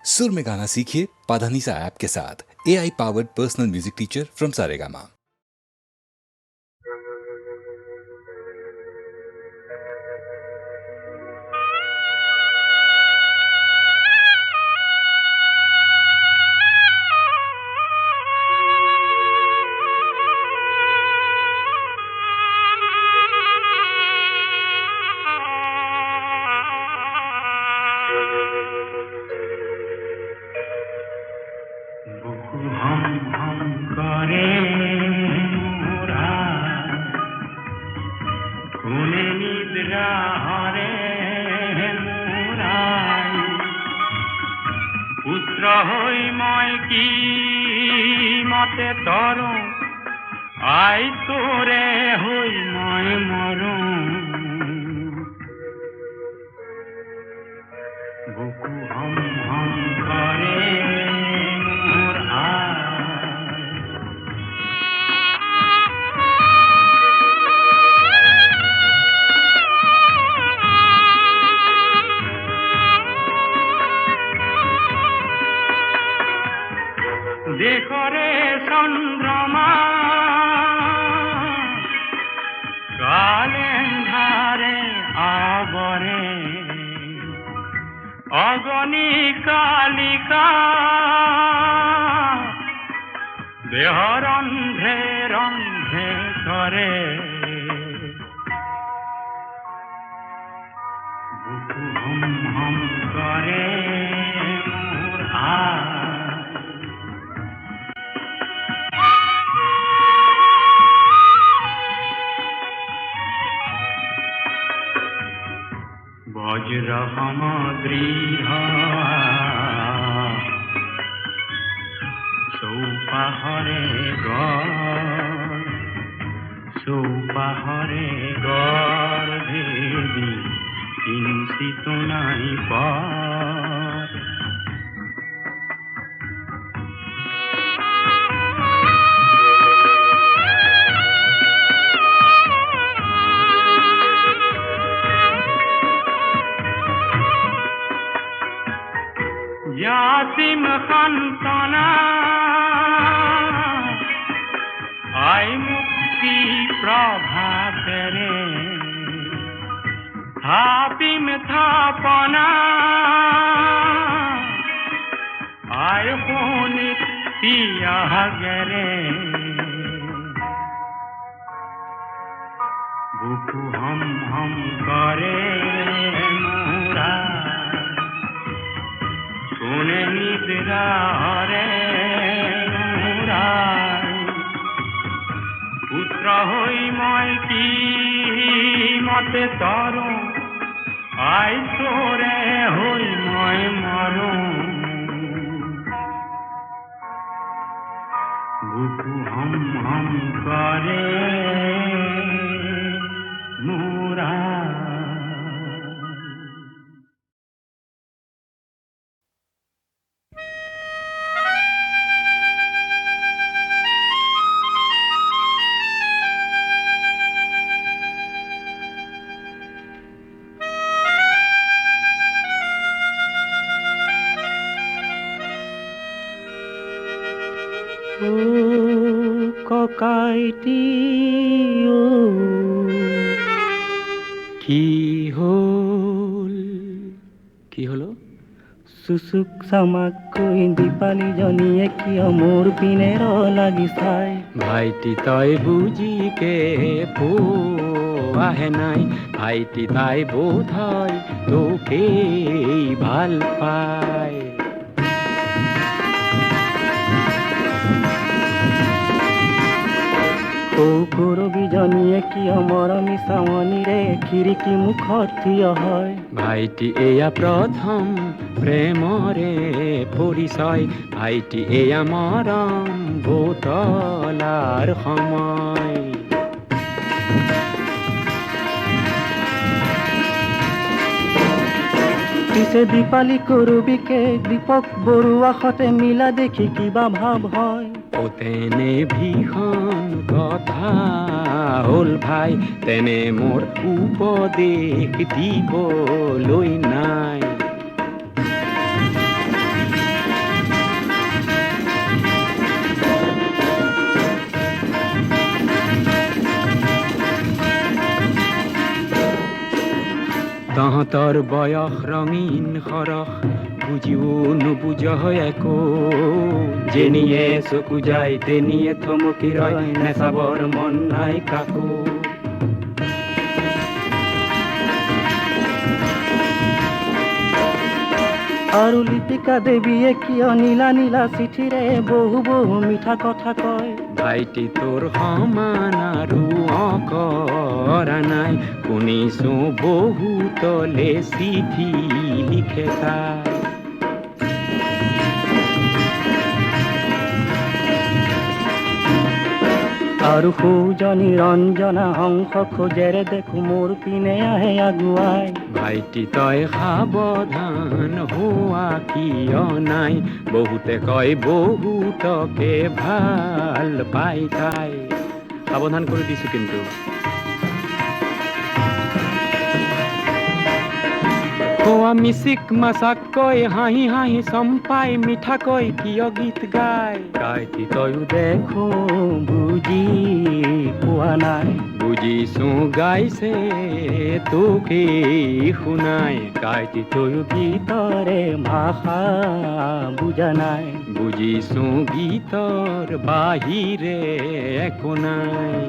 सुर में गाना सीखिए पाधानीसा ऐप के साथ। AI powered personal music teacher from Saregama. सुसुक सामाक दीपाली जनिए किय मोर पिने লাগি চাই ভাইটি তই বুজিকে পোৱাহে নাই ভাইটি তাই বোধ হয় তোকেই ভাল পায় কৰবি জনিয়ে কিয় মৰমি চাৱনিৰে খিৰিকী মুখত থিয় হয় ভাইটি এয়া প্ৰথম প্ৰেমৰে পৰিচয় ভাইটি এয়া মৰম বুতলাৰ সময় পিছে দীপালি কৰবিকে দীপক বৰুৱা সতে মিলা দেখি কিবা ভাৱ হয় তেনে ভীষণ কথা হ'ল ভাই তেনে মোৰ উপদেশ দিবলৈ নাই তৰ বয়স ৰঙীন সৰস বুজিও নুবুজ একো যেনিয়ে চকু যায় তেনিয়ে থমকি ৰয় নেচাবৰ মন নাই কাকো আৰু লিপিকা দেৱীয়ে কিয় নীলা নীলা চিঠিৰে বহু বহু মিঠা কথা কয় ভাইটি তোৰ সমান আৰু অকৰা নাই শুনিছো বহুতলে চিঠি লিখে তাই আৰু সৌজনী ৰঞ্জনা হংস খোজেৰে দেখো মোৰ পিনে আহে আগুৱাই ভাইটি তই সাৱধান হোৱা কিয় নাই বহুতে কয় বহুতকে ভাল পাই তাই সাৱধান কৰি দিছো কিন্তু কোৱা মিচিক মাছাকৈ হাঁহি হাঁহি চম্পাই মিঠাকৈ কিয় গীত গায় কাইটি তয়ো দেখো বুজি পোৱা নাই বুজিছো গাইছে তোকে শুনাই কাইটি তয়ো গীতৰে ভাষা বুজা নাই বুজিছো গীতৰ বাহিৰে একো নাই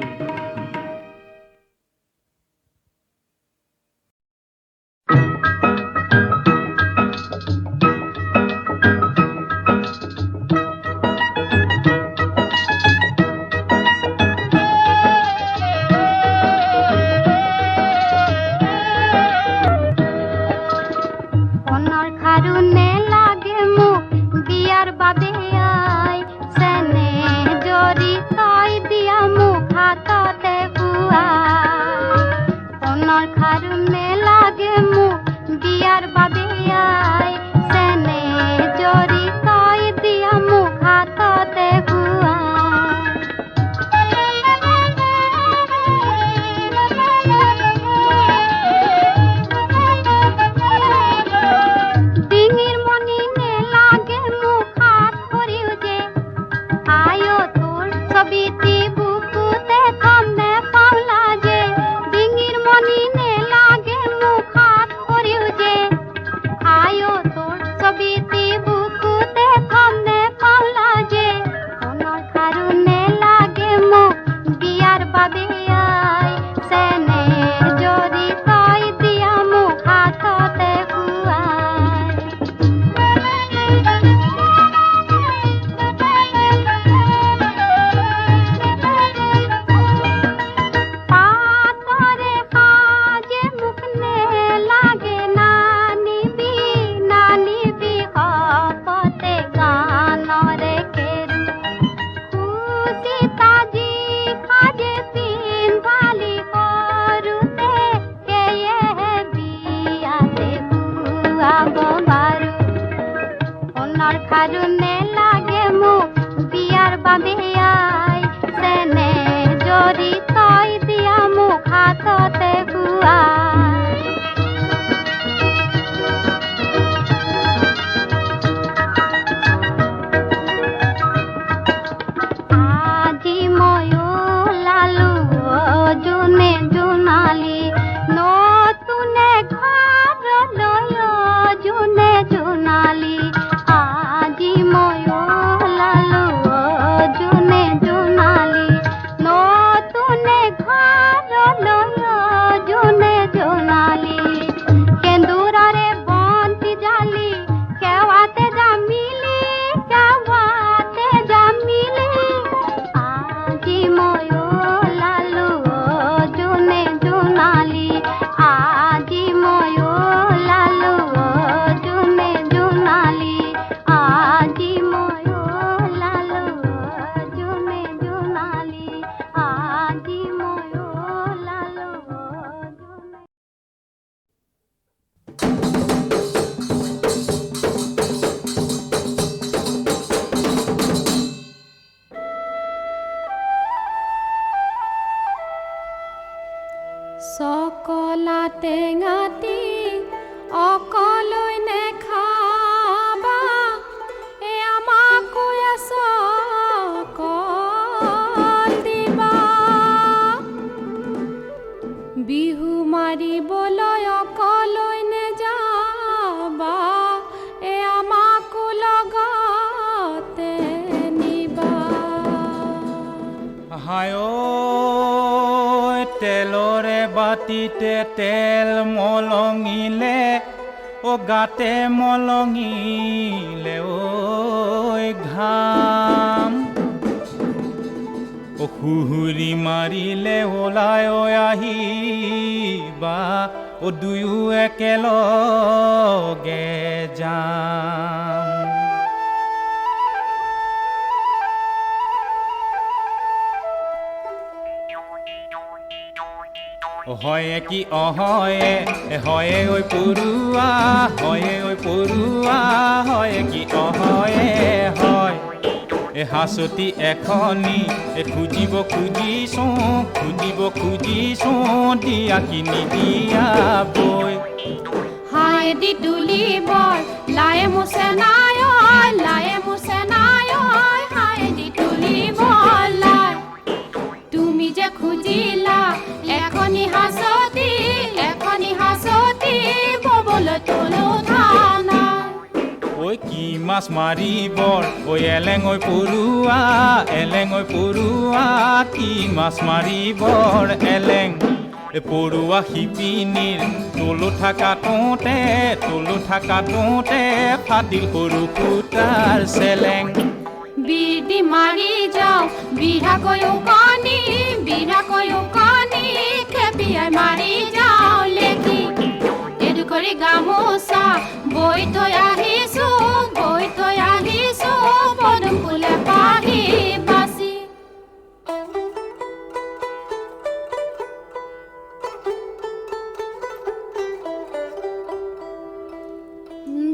জোনালী আজি ময়ো লালো জোনালী হায় তেলৰে বাতিতে তেল মলঙিলে গাতে মলঙিলে ঘাম সুহুৰি মাৰিলে ওলাই আহিবা দুয়ো একেলগে যাম হয়ে কি অহয়ে হয়ে ঐ পৰুৱা হয়ে ঐ পৰুৱা হয়ে কি অহয়ে হয় হাঁচতি এখনি খুজিব খুজিছো দিয়া কিনি দিয়া বৈ হায় দি তুলিবৰ লায়ে মুছে নাই হায় দি তুলিবৰ লাই তুমি যে খুজিলা এখনি হাঁচতি ববলৈ তোলো ধানা ঐ কি মাছ মাৰিবৰ এলেং ঐ পৰুৱা কি মাছ মাৰিবৰ এলেং পৰুৱা শিপিনীৰ তোলো থাকা তোঁতে ফাটিল সৰু ফুটাৰ চেলেং বিৰদি মাৰি যাওঁ বিৰাকৈ উকনি খেপিয়াই মাৰি যাওঁ লেখি এডোখৰি গামোচা বৈ থৈ আহিছো পদুম ফুলে পাহি বাচি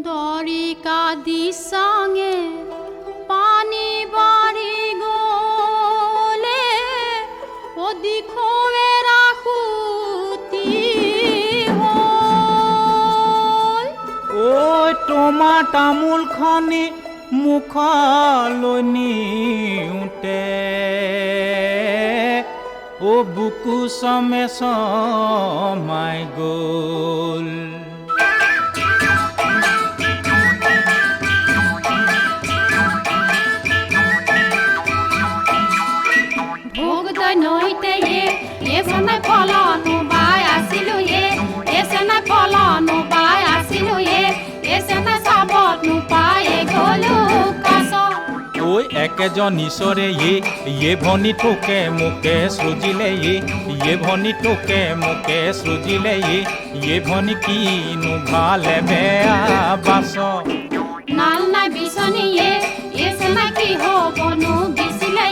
দৰিকা দিচাঙে পানী বাঢ়ি গ'লে দিখৌৱে ৰাখোতি হ'ল তোমাৰ তামোলখনি মুখলৈ নিওঁতে বুকু চমাই গ'ল নৈতে এসনাই ফলনো বাই আছিলো এসনাই ফলনো বাই আছিলো এসনাই চাবতনো পাই গলো কাছ ঐ একেজন ঈশ্বৰে ভনী তোকে মোকে সৃজিলে ভনী তোকে মোকে সৃজিলে ভনী কিনো ভালে বেয়া বাছ নাল নাই বিচনিয়ে এসনাই কি হবনো বিচিলে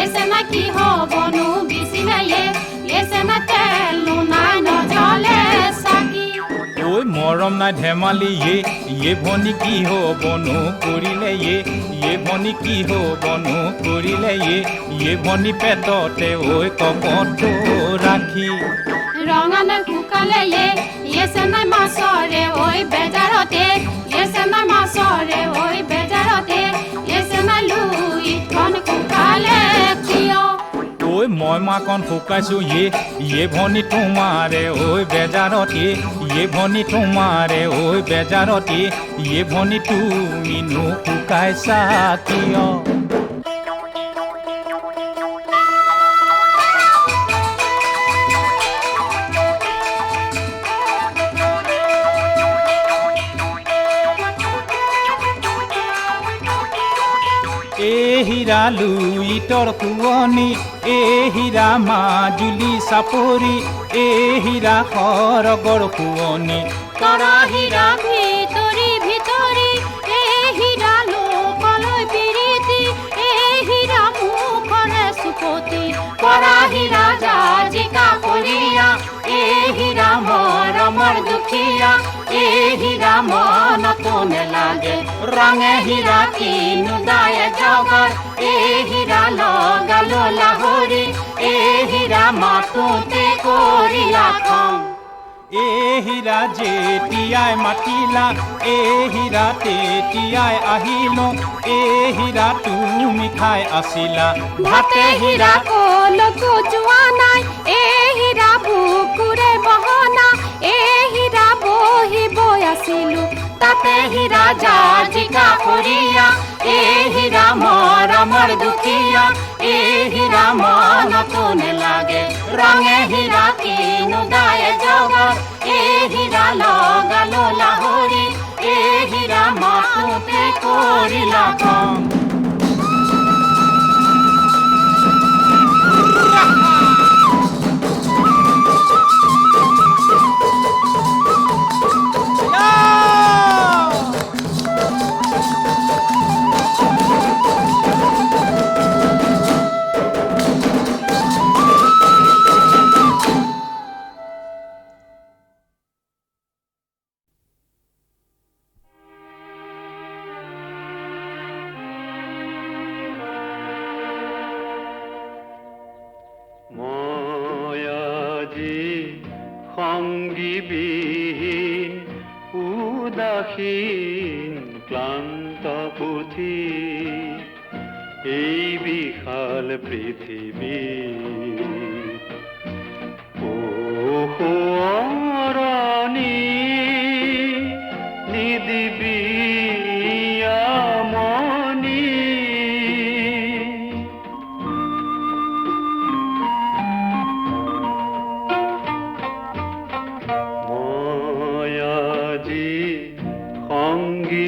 এসনাই কি হবনো বিচিলে এসনাই তেলো নাই নজলে চাকি ঐ মৰম নাই ধেমালি ভনী কি হবনো কৰিলে ভনী কি হবনো কৰিলে ভনী পেটতে কপটো ৰাখি ৰঙা নাই শুকালে এসনাই মাছৰে বেজাৰতে এসনাই মাছৰে বেজাৰতে এসনাই লুইখন শুকালে কিয় মই মাকন শুকাইছো ভনী তোমাৰে বেজাৰতে ভনী তোমাৰে বেজাৰতে ভনী তুমিনো শুকাইছা কিয় হীৰা লুইটৰ শুৱনি হীৰা মাজুলী চাপৰি হীৰা সৰগৰ শুৱনি কৰা হীৰা ভিতৰি হীৰা লোকলৈ বিৰিতি হীৰা মুখৰে চুপতি কৰা হীৰা জাজিকা কৰিয়া হীৰা মৰমৰ দুখীয়া হীৰা মনতো নেলাগে ৰঙে হীৰা কিনো দায় জগত হীৰা লগালো লাহৰি হীৰা মাতোতে কৰিলা খং হীৰা যেতিয়াই মাতিলা হীৰা তেতিয়াই আহিলো হীৰা তুমি খাই আছিলা ভাতে হীৰা কলকো যোৱা নাই হীৰা বুকুৰে বহনা হীৰা বহি বৈ আছিলো তাতে হীৰা জাজিকা কৰিয়া এই হীৰা মৰমৰ দুখীয়া এই হীৰা মনতো নেলাগে ৰঙে হীৰা কিনো দায়ে জগত এই হীৰা লগালো লাহৰি এই হীৰা মাথোতে কৰিলা কম সংগীবিহীন উদাসীন ক্লান্ত পুথি এই বিশাল পৃথিৱী সোঁৱৰণি নিদিবি আমনি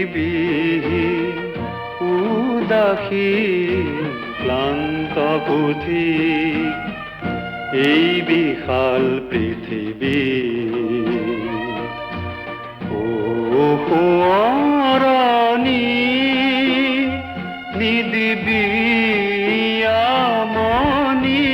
সংগীবিহীন উদাসীন ক্লান্ত পুথি এই বিশাল পৃথিৱী সোঁৱৰণি নিদিবি আমনি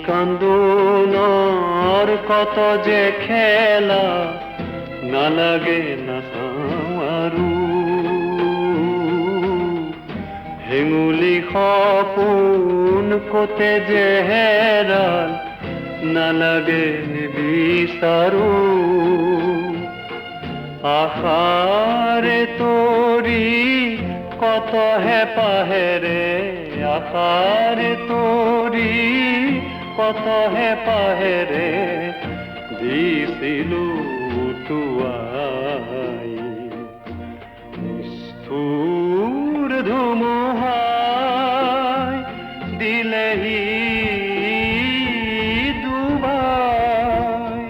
কান্দোনৰ কত যে খেলা নালাগে নাচাওঁ আৰু হেঙুলি সপোন কতে যে হেৰাল নালাগে নিবিচাৰো আশাৰে তৰি কত হেঁপাহেৰে আশাৰে তৰি কত হেঁপাহেৰে দিছিলো উটুৱাই নিষ্ঠুৰ ধুমুহাই দিলেহি ডুবাই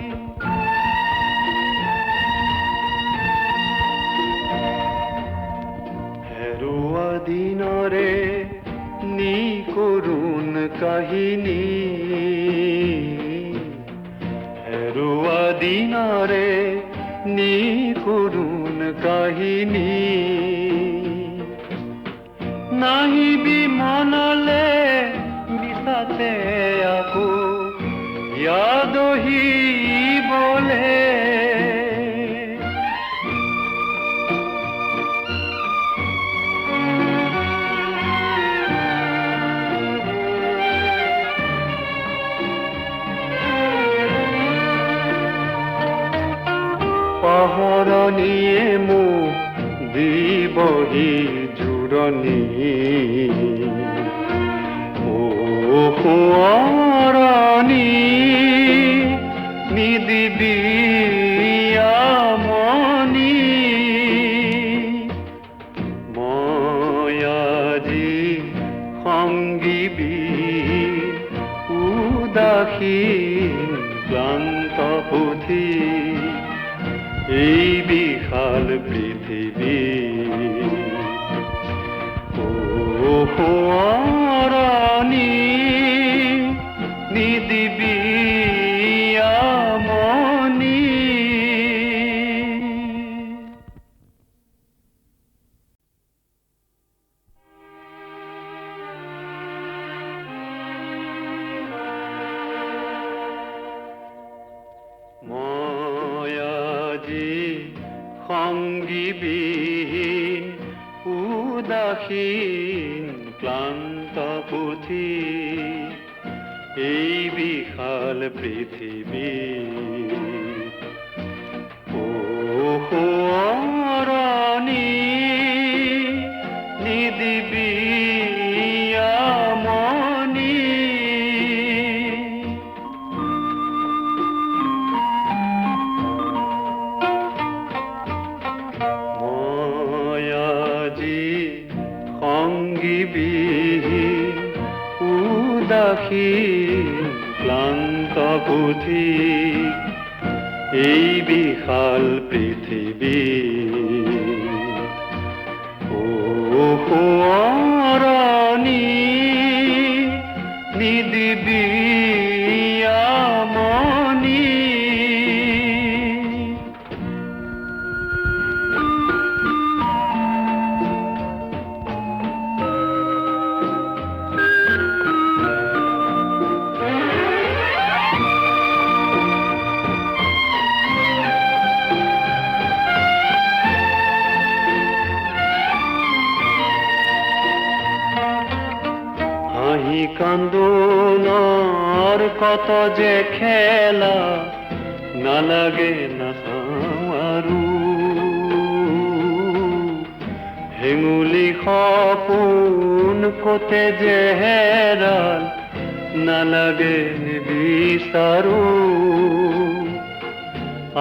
হেৰুৱা দিনৰে নিকৰুণ কাহিনী হেৰুৱা দিনৰে নিকৰুণ কাহিনী নাহিবি মনলে বিচাতে আকৌ ইয়াদ আহিবলে পাহৰণিয়ে মোক দিবহি জোৰণি সোঁৱৰণি নিদিবি আমনি মই আজি সংগীবিহীন উদাসীন ক্লান্ত পুথি এই বিশাল পৃথিৱী সোঁৱৰণি নিদিবি আমনি সংগীবিহীন উদাসীন ক্লান্ত পুথি এই বিশাল পৃথিৱী সোঁৱৰণি নিদিবি আমনি মই আজি সংগীবিহীন উদাসীন ক্লান্ত বুদ্ধি এই বিশাল পৃথিৱী সোঁৱৰণি নিদিবি আমনি হাঁহি কান্দোনৰ কত যে খেলা নালাগে নাচাওঁ আৰু হেঙুলি সপোন কতে যে হেৰাল নালাগে নিবিচাৰো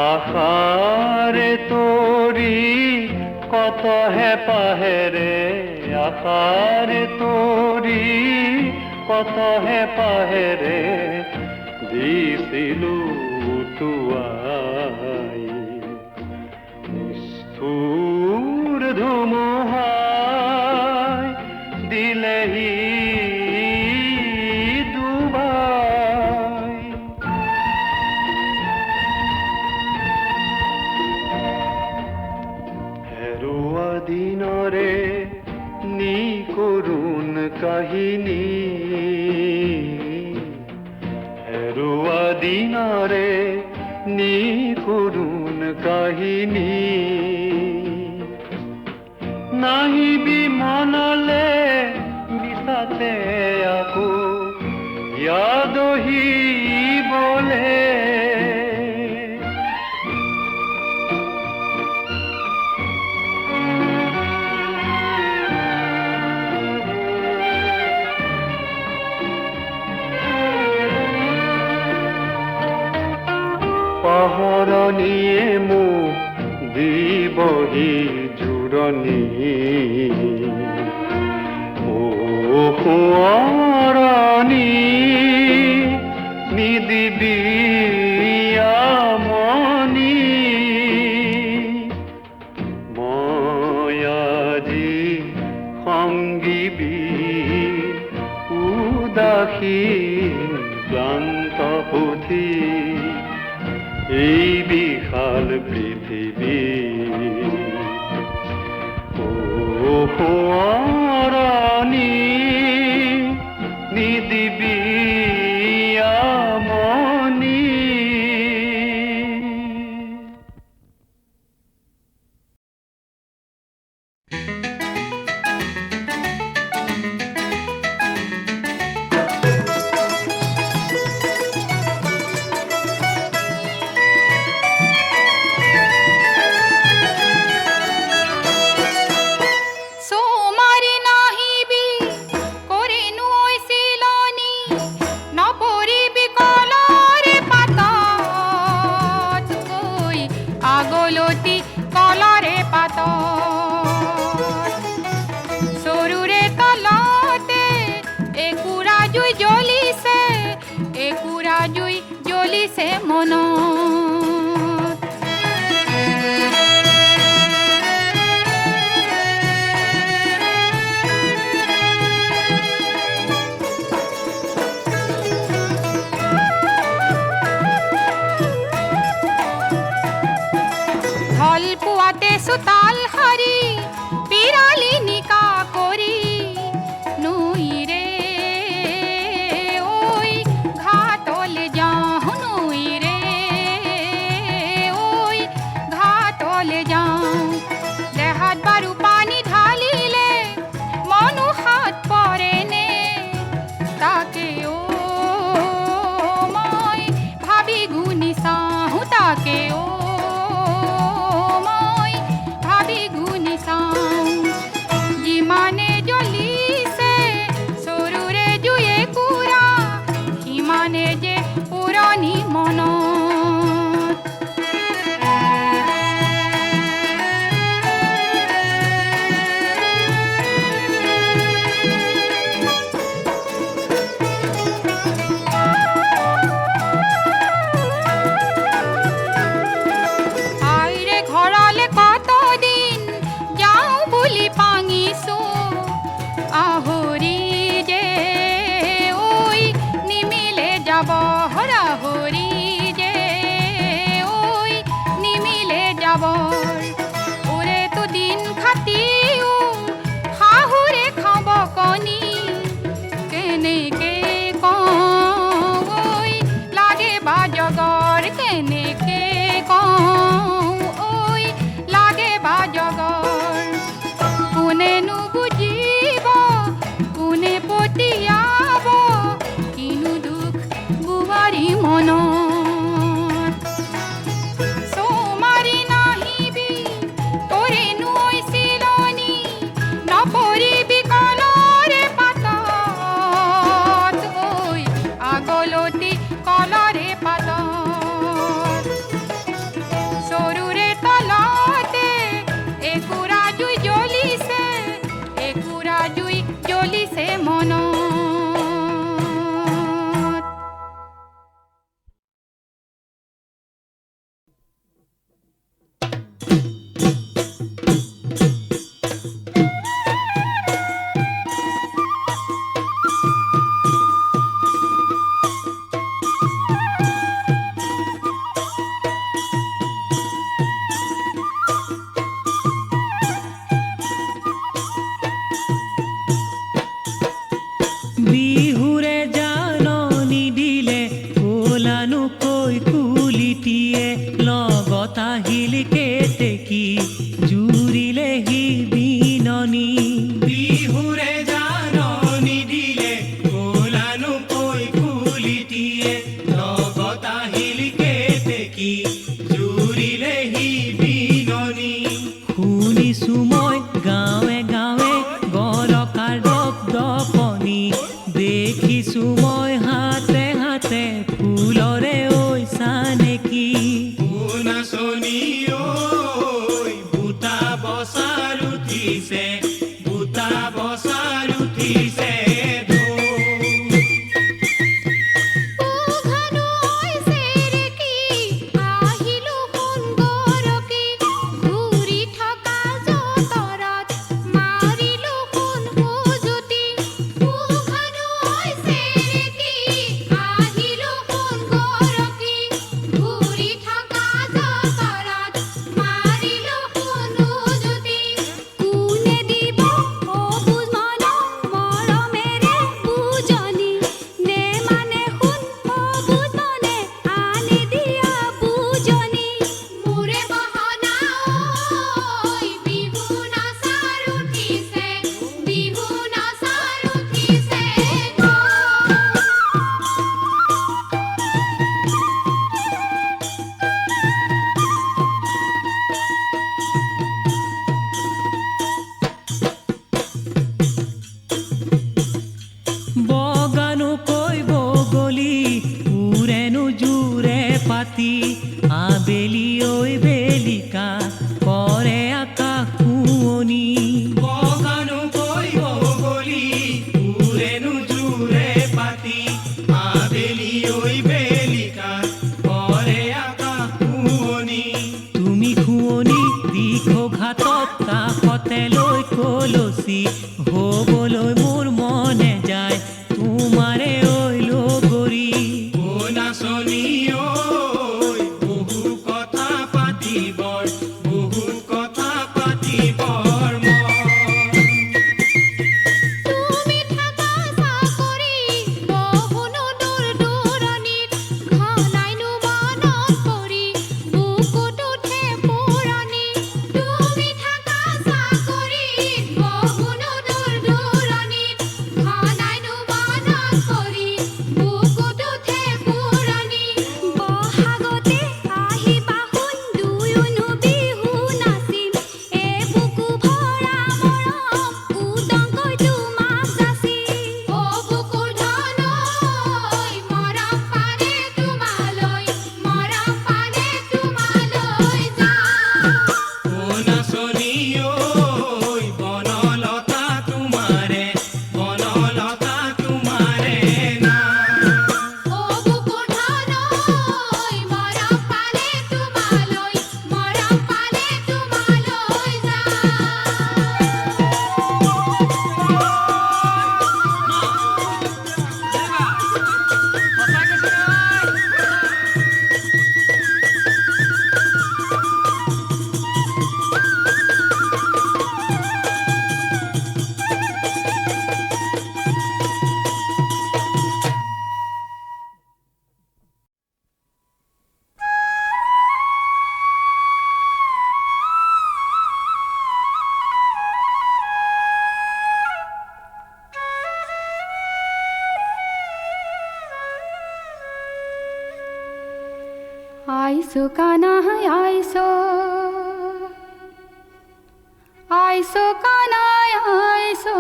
আশাৰে তৰি কত হেঁপাহেৰে আশাৰে তৰি কত হেঁপাহেৰে দিছিলো উটুৱাই নিষ্ঠুৰ ধুমুহাই দিলেহি ডুবাই হেৰুৱা দিনৰে নিকৰুণ কাহিনী হেৰুৱা দিনৰে নিকৰুণ কাহিনী নাহিবি মনলে বিচাতে আকৌ ইয়াদ আহিবলে পাহৰণিয়ে মোক দিবহি জোৰণি সোঁৱৰণি নিদিবি আমনি মই আজি সংগীবিহীন উদাসীন ক্লান্ত বুদ্ধি এই বিশাল পৃথিৱী সোঁৱৰণি নিদিবি আমনি সুতাল হারি পিরালি নিকা করি নুই রে ওই ঘাটলে যাও নুই রে ওই ঘাটলে যাও দেহাত বারু পানি ঢালিলে মনু হাত পরে নে তাকে ওই গলতি কলৰে পাতত চৰুৰে তলতে একুৰা জুই জ্বলিছে, একুৰা জুই জ্বলিছে মনত। বিহুৰে জাননী দিলে কোলানো কৈ কুলিটিয়ে লগত আহিল কেতেকী জুৰিলে সি বিননি। বিহুৰে জাননী দিলে কোলানো কৈ কুলিটিয়ে লগত আহিল কেতেকী জুৰিলে সি বিননি। শুনিছো মই গাঁৱে গাঁৱে গৰকাৰ দপদপনি, দেখিছো মই হাতে হাতে ফুলৰে ঐ চানেকি। নাচনি ঐ বুটা বছাৰ উঠিছে, বুটা বছাৰ উঠিছে বগানো কৈ বগলী উৰেনো জোৰে পাতি, আবেলি ঐ বেলিকা কৰে আকাশ শুৱনি। বগানো কৈ বগলী উৰেনো জোৰে পাতি, আবেলি ঐ বেলিকা কৰে আকাশ শুৱনি। তুমি শুৱনি দিশ ঘাটত কাষতে লৈ কলচি, হ'বলৈ মোৰ মনে যায় তোমাৰে ঐ লগৰী। নাচনি ঐ বহু কথা পাতিবৰ, বহু কথা পাতিবৰ মন। তুমি থাকা চাকৰি বহুনো দূৰ দূৰণিত, ঘনাইনো মনত পৰি বুকুত উঠে পুৰণি। তুমি থাকা চাকৰি বহুনো দূৰ দূৰণিত, ঘনাইনো মনত পৰি বুকুত উঠে পুৰণি। বহাগতে আহিবাহোন দুয়োনো বিহু নাচিম, এই বুকু ভৰা মৰম উদংকৈ তোমাক যাচি। অ বুকুৰ ধন ঐ মৰম পানে তোমালৈ, মৰম পানে তোমালৈ যাওঁ। নাচনি ঐ বনলতা তোমাৰে, বনলতা তোমাৰে না। অ বুকুৰ ধন ঐ মৰম পানে তোমালৈ, মৰম পানে তোমালৈ আইসো কানাই আইসো, আইসো কানাই আইসো,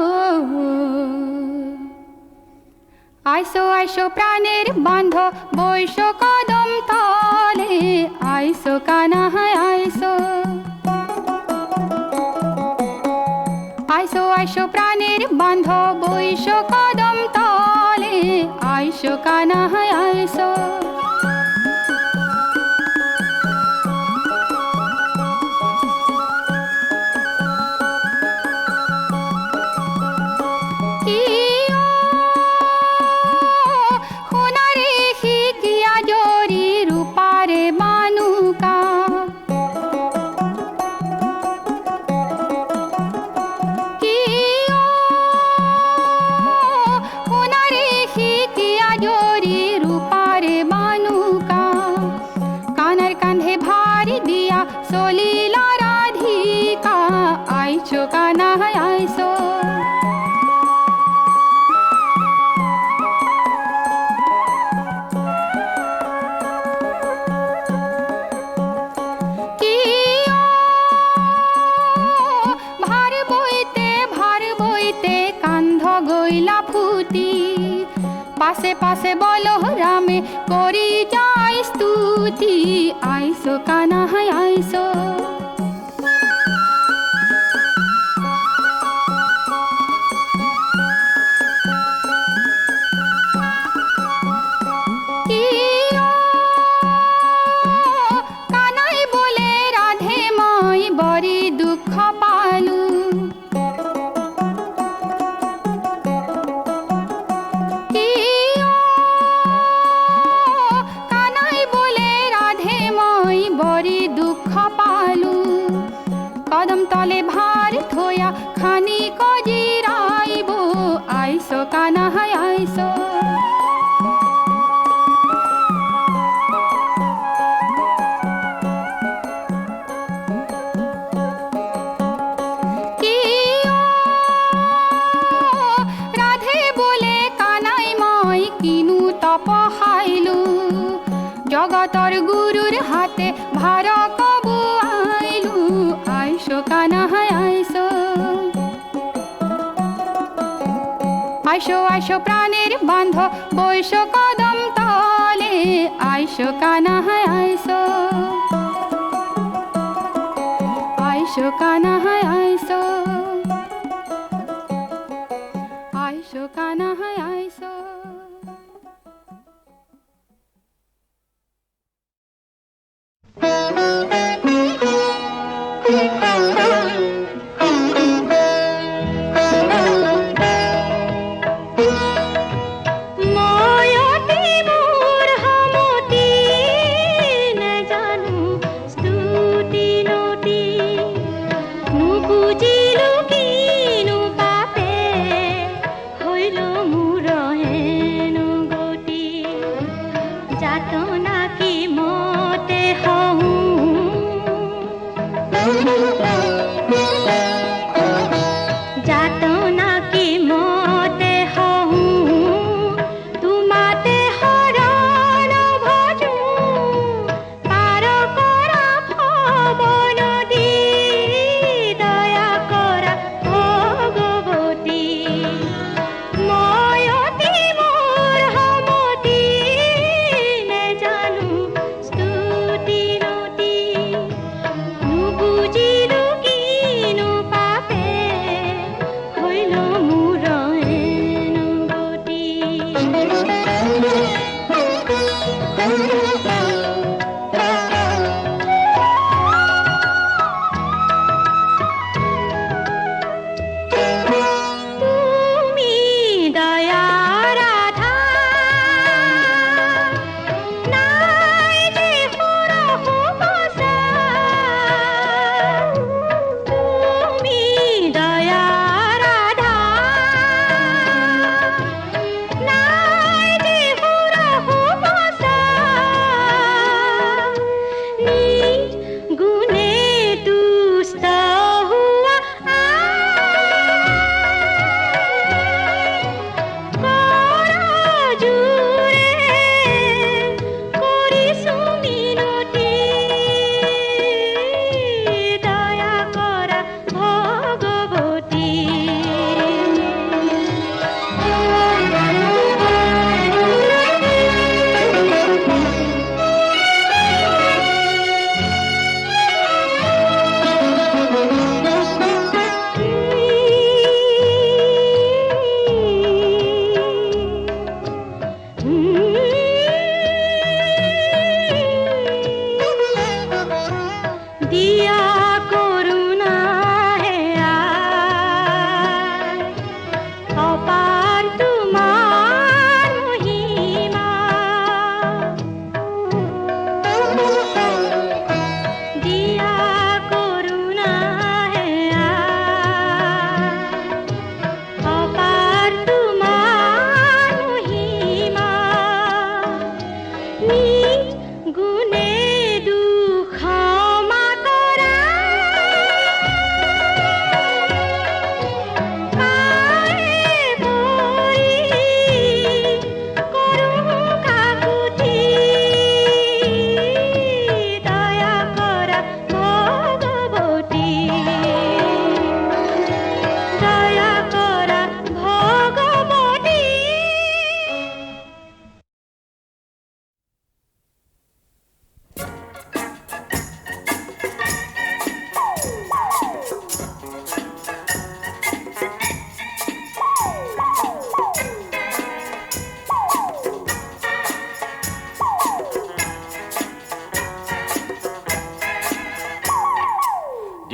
আইসো আইসো প্রাণের বান্ধব বৈশ কদম তলে, আইসো কানাহাই আইসো। আইসো আইসো প্রাণের বান্ধব বৈশ কদম তলে, আইসো কানাহাই আইসো। সলিলা রাধিকা, আইসো কানাহাই আইসো। গইলা ফুটি, পাশে পাশে বলো রামে করি যাই স্তুতি, আইসো কানাহাই আইসো। কানাই বলে রাধে মাই বড়ি দুঃখ পালু, কদম তলে ভার থোয়া খানি কজিরাইব, আইসো কানাহাই আইসো। রাধে বলে কানাই মাই কিনু তপহাইলু, জগতর গুরুর হাতে ভার কবু আইলু, আইসো কানাহাই আইসো। আইসো আইসো প্রাণের বান্ধব বৈশ কদম তলে, আইসো কানাহাই আইসো। আইসো কানাহাই আইসো। আইসো কানাহাই আইসো।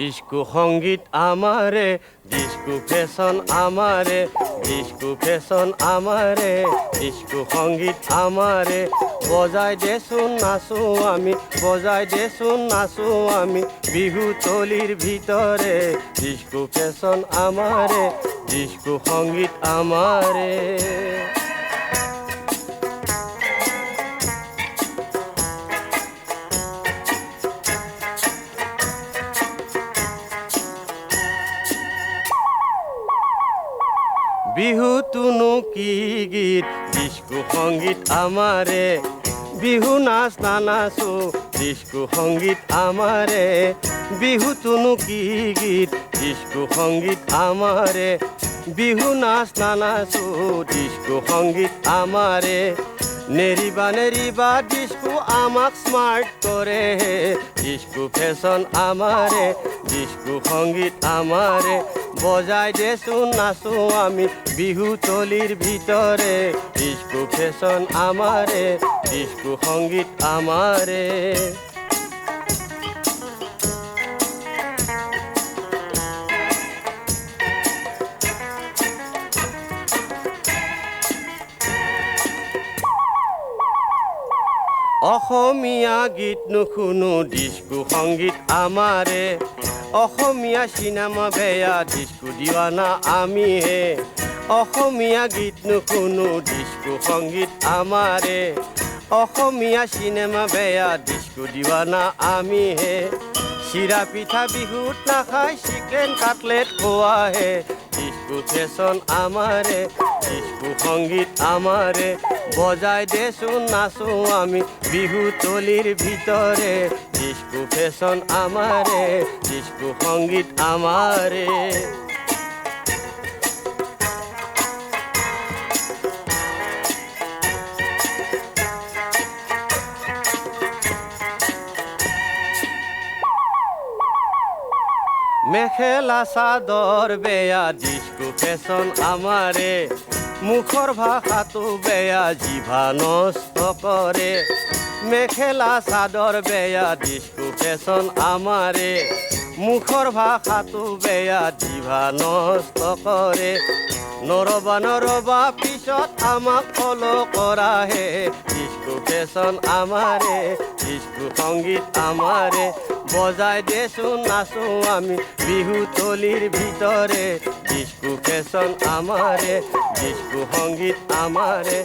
ডিস্কো সংগীত আমাৰে ডিস্কো ফেশ্বন আমাৰে ডিস্কো ফেশ্বন আমাৰে ডিস্কো সংগীত আমাৰে বজাই দেচোন নাচো আমি বজাই দেচোন নাচো আমি বিহু তলিৰ ভিতৰে ডিস্কো ফেশ্বন আমাৰে ডিস্কো সংগীত আমাৰে বিহুতুনো কি গীত ডিস্কো সংগীত আমাৰে বিহু নাচ নানাচো ডিস্কো সংগীত আমাৰে বিহুতুনো কি গীত ডিস্কো সংগীত আমাৰে বিহু নাচ নানাচো ডিস্কো সংগীত আমাৰে নেৰিবা নেৰিবা ডিস্কো আমাক স্মাৰ্ট কৰে ডিস্কো ফেশ্বন আমাৰে ডিস্কো সংগীত আমাৰে বজাই দেচোন নাচো আমি বিহু তলিৰ ভিতৰে ডিস্কো ফেশ্বন আমাৰে ডিস্কো সংগীত আমাৰে অসমীয়া গীত নুশুনো ডিস্কো সংগীত আমাৰে অসমীয়া চিনেমা বেয়া ডিস্কো দিৱানা আমিহে অসমীয়া গীত নুশুনো ডিস্কো সংগীত আমাৰে অসমীয়া চিনেমা বেয়া ডিস্কো দিৱানা আমিহে চিৰা পিঠা বিহুত নাখায় চিকেন কাটলেট খোৱাহে ডিস্কো ফেশ্বন আমাৰে ডিস্কো সংগীত আমাৰে বজাই দেচোন নাচো আমি বিহু তলিৰ ভিতৰে ডিস্কো ফেশ্বন আমাৰে ডিস্কো সংগীত আমাৰে মেখেলা চাদৰ বেয়া ডিস্কো ফেশ্বন আমাৰে মুখৰ ভাষাটো বেয়া জিভা নষ্ট কৰে মেখেলা চাদৰ বেয়া ডিস্কো ফেশ্বন আমাৰে মুখৰ ভাষাটো বেয়া জিভা নষ্ট কৰে নৰবা নৰবা পিছত আমাক ফলো কৰাহে ডিস্কো ফেশ্বন আমাৰে ডিস্কো সংগীত আমাৰে বজাই দেচোন নাচো আমি বিহু তলিৰ ভিতৰে ডিস্কো ফেশ্বন আমাৰে ডিস্কো সংগীত আমাৰে